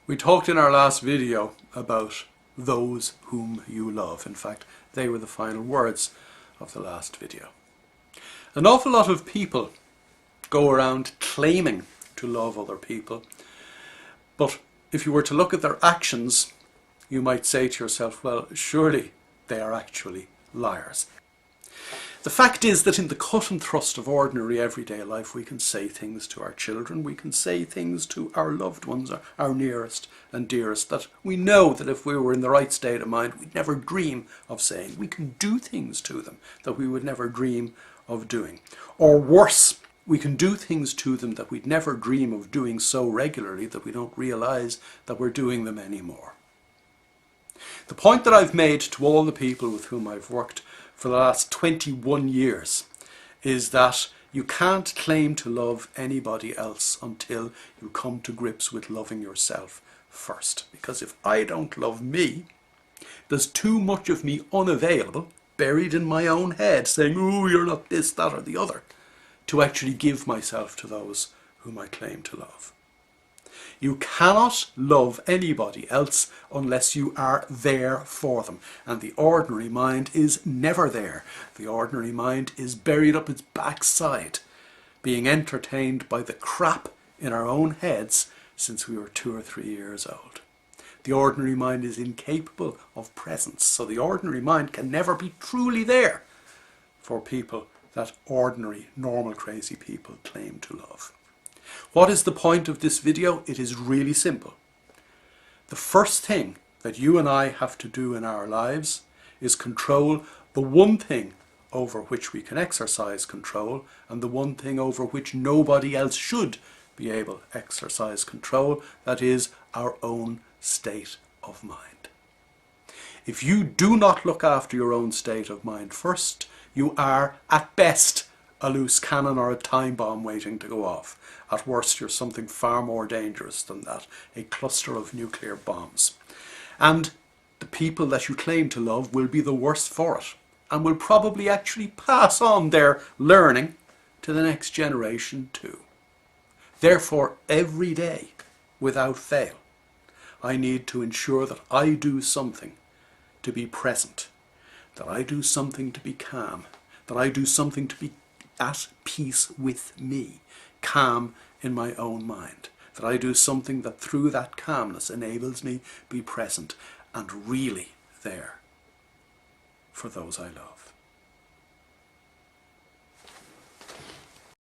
We talked in our last video about those whom you love. In fact, they were the final words of the last video. An awful lot of people go around claiming to love other people, but if you were to look at their actions, you might say to yourself, well, surely they are actually liars. The fact is that in the cut and thrust of ordinary everyday life, we can say things to our children, we can say things to our loved ones, our nearest and dearest, that we know that if we were in the right state of mind, we'd never dream of saying. We can do things to them that we would never dream of doing. Or worse, we can do things to them that we'd never dream of doing so regularly that we don't realise that we're doing them anymore. The point that I've made to all the people with whom I've worked for the last 21 years is that you can't claim to love anybody else until you come to grips with loving yourself first. Because if I don't love me, there's too much of me unavailable, buried in my own head, saying, oh, you're not this, that or the other, to actually give myself to those whom I claim to love. You cannot love anybody else unless you are there for them. And the ordinary mind is never there. The ordinary mind is buried up its backside, being entertained by the crap in our own heads since we were 2 or 3 years old. The ordinary mind is incapable of presence, so the ordinary mind can never be truly there for people that ordinary, normal, crazy people claim to love. What is the point of this video? It is really simple. The first thing that you and I have to do in our lives is control the one thing over which we can exercise control, and the one thing over which nobody else should be able to exercise control, that is our own state of mind. If you do not look after your own state of mind first, you are at best a loose cannon or a time bomb waiting to go off. At worst, you're something far more dangerous than that, a cluster of nuclear bombs. And the people that you claim to love will be the worse for it, and will probably actually pass on their learning to the next generation too. Therefore, every day, without fail, I need to ensure that I do something to be present, that I do something to be calm, that I do something to be at peace with me, calm in my own mind, that I do something that through that calmness enables me to be present and really there for those I love.